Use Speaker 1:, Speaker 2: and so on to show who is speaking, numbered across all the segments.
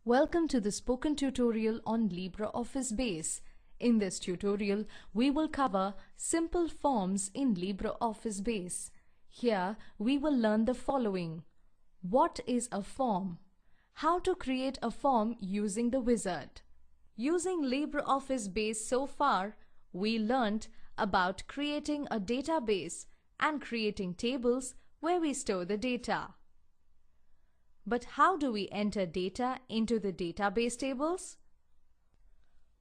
Speaker 1: Welcome to the spoken tutorial on LibreOffice Base. In this tutorial, we will cover simple forms in LibreOffice Base. Here, we will learn the following. What is a form? How to create a form using the wizard. Using LibreOffice Base so far, we learned about creating a database and creating tables where we store the data. But how do we enter data into the database tables?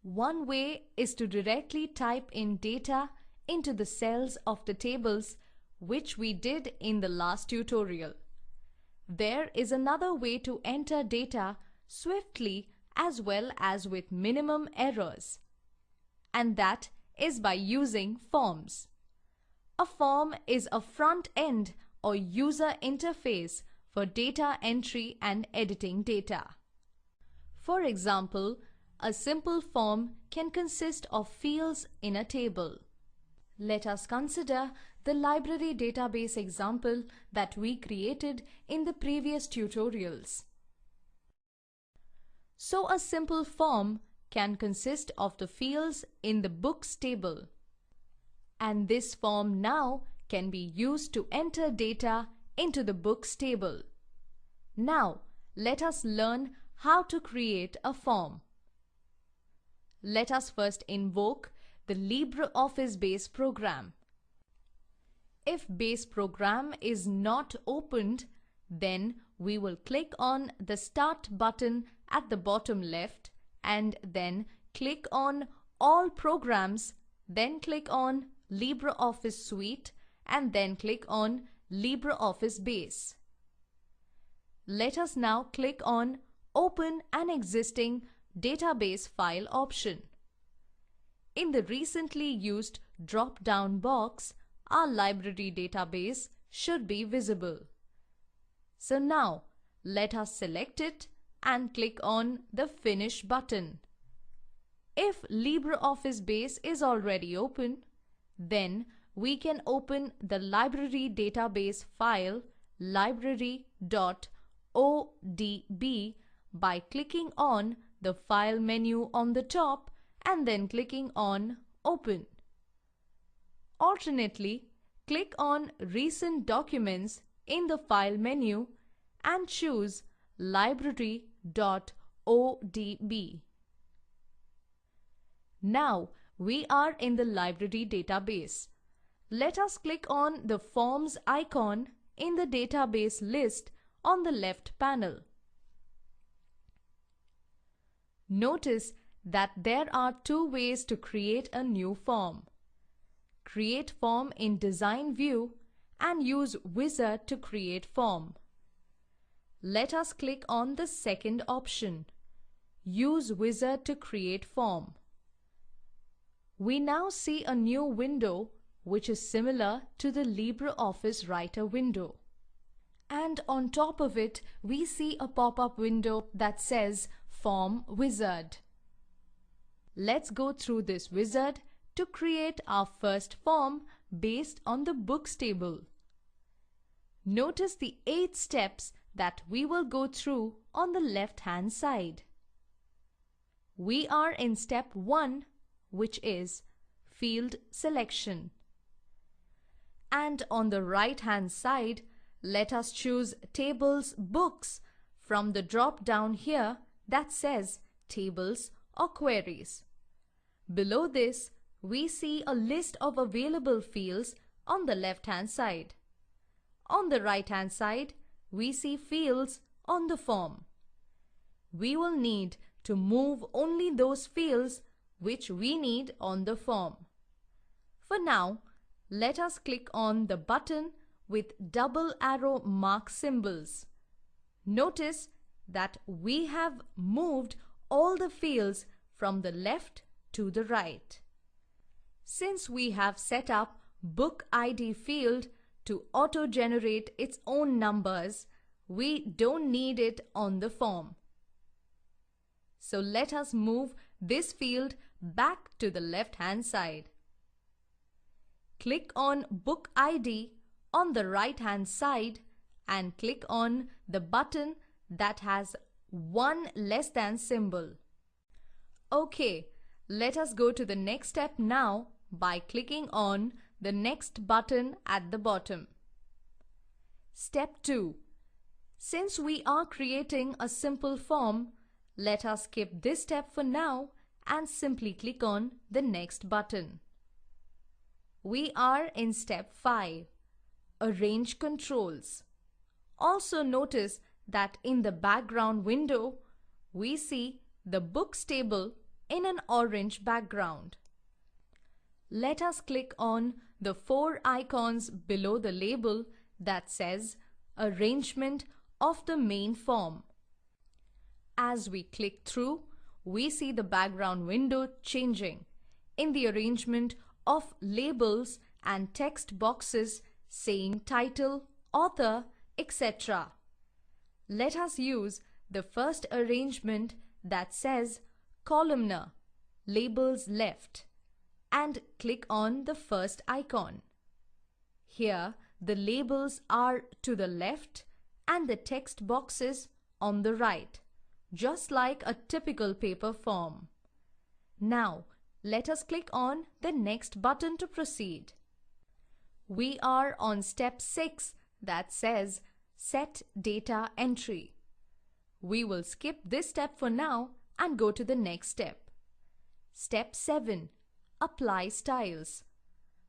Speaker 1: One way is to directly type in data into the cells of the tables, which we did in the last tutorial. There is another way to enter data swiftly as well as with minimum errors, and that is by using forms. A form is a front end or user interface for data entry and editing data. For example, a simple form can consist of fields in a table. Let us consider the library database example that we created in the previous tutorials. So a simple form can consist of the fields in the books table. And this form now can be used to enter data into the books table. Now, let us learn how to create a form. Let us first invoke the LibreOffice Base program. If Base program is not opened, then we will click on the Start button at the bottom left and then click on All Programs, then click on LibreOffice Suite and then click on LibreOffice Base. Let us now click on Open an existing database file option. In the recently used drop-down box, our library database should be visible. So now, let us select it and click on the Finish button. If LibreOffice Base is already open, then we can open the library database file library.odb by clicking on the File menu on the top and then clicking on Open. Alternately, click on Recent Documents in the File menu and choose library.odb. Now we are in the library database. Let us click on the Forms icon in the database list on the left panel. Notice that there are two ways to create a new form. Create form in Design View and use Wizard to create form. Let us click on the second option, Use Wizard to create form. We now see a new window which is similar to the LibreOffice Writer window. And on top of it, we see a pop-up window that says Form Wizard. Let's go through this wizard to create our first form based on the books table. Notice the 8 steps that we will go through on the left-hand side. We are in step 1, which is Field Selection. And on the right-hand side, let us choose Tables Books from the drop-down here that says Tables or Queries. Below this, we see a list of available fields on the left-hand side. On the right-hand side, we see fields on the form. We will need to move only those fields which we need on the form. For now, let us click on the button with double arrow mark symbols. Notice that we have moved all the fields from the left to the right. Since we have set up Book ID field to auto-generate its own numbers, we don't need it on the form. So let us move this field back to the left-hand side. Click on Book ID on the right-hand side and click on the button that has one less than symbol. Okay, let us go to the next step now by clicking on the next button at the bottom. Step 2. Since we are creating a simple form, let us skip this step for now and simply click on the next button. We are in step 5. Arrange controls. Also notice that in the background window, we see the books table in an orange background. Let us click on the 4 icons below the label that says Arrangement of the main form. As we click through, we see the background window changing in the arrangement of labels and text boxes saying title, author, etc. Let us use the first arrangement that says columnar, labels left, and click on the first icon. Here, the labels are to the left and the text boxes on the right, just like a typical paper form. Now, let us click on the next button to proceed. We are on step 6 that says Set Data Entry. We will skip this step for now and go to the next step. Step 7. Apply styles.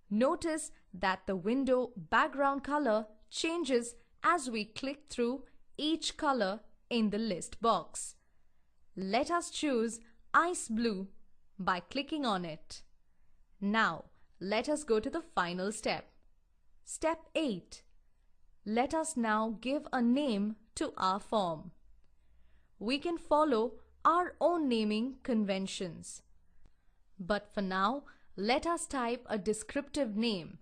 Speaker 1: Notice that the window background color changes as we click through each color in the list box. Let us choose Ice Blue by clicking on it. Now, let us go to the final step. Step 8. Let us now give a name to our form. We can follow our own naming conventions. But for now, let us type a descriptive name,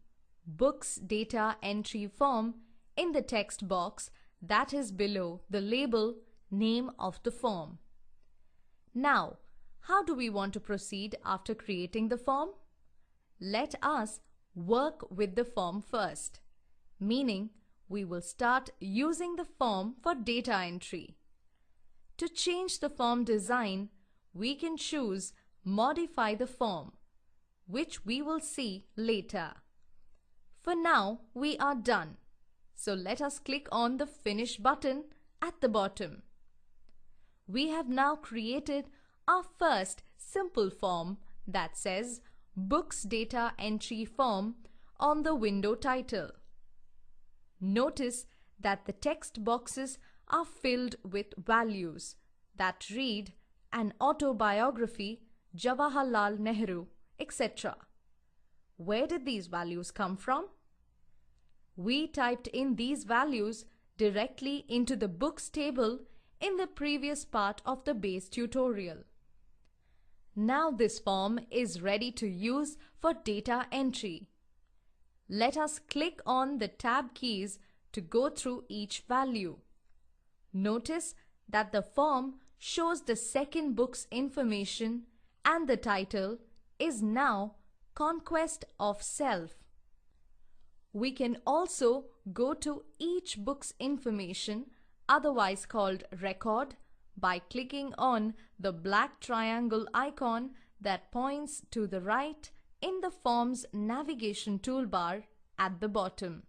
Speaker 1: Books Data Entry Form, in the text box that is below the label Name of the form. Now, how do we want to proceed after creating the form? Let us work with the form first, meaning we will start using the form for data entry. To change the form design, we can choose Modify the form, which we will see later. For now, we are done. So let us click on the Finish button at the bottom. We have now created our first simple form that says Books Data Entry Form on the window title. Notice that the text boxes are filled with values that read an autobiography, Jawaharlal Nehru, etc. Where did these values come from? We typed in these values directly into the books table in the previous part of the base tutorial. Now this form is ready to use for data entry. Let us click on the tab keys to go through each value. Notice that the form shows the second book's information and the title is now Conquest of Self. We can also go to each book's information, otherwise called record, by clicking on the black triangle icon that points to the right in the form's navigation toolbar at the bottom.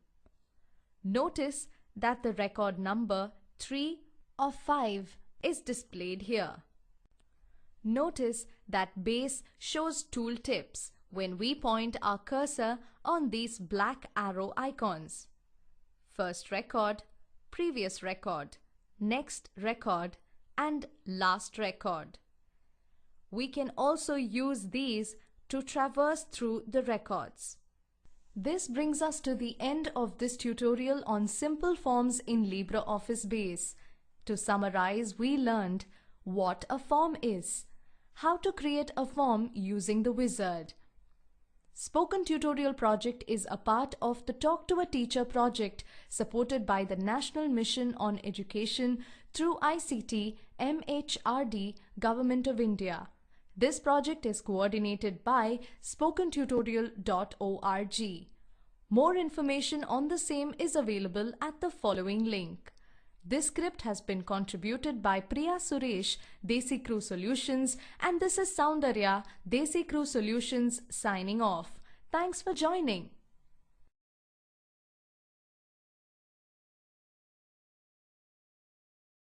Speaker 1: Notice that the record number 3 of 5 is displayed here. Notice that base shows tooltips when we point our cursor on these black arrow icons. First record, previous record, next record, and last record. We can also use these to traverse through the records. This brings us to the end of this tutorial on simple forms in LibreOffice Base. To summarize, we learned what a form is, how to create a form using the wizard. Spoken Tutorial project is a part of the Talk to a Teacher project supported by the National Mission on Education through ICT MHRD Government of India. This project is coordinated by spokentutorial.org. More information on the same is available at the following link. This script has been contributed by Priya Suresh, Desi Crew Solutions, and this is Soundarya, Desi Crew Solutions signing off. Thanks for joining.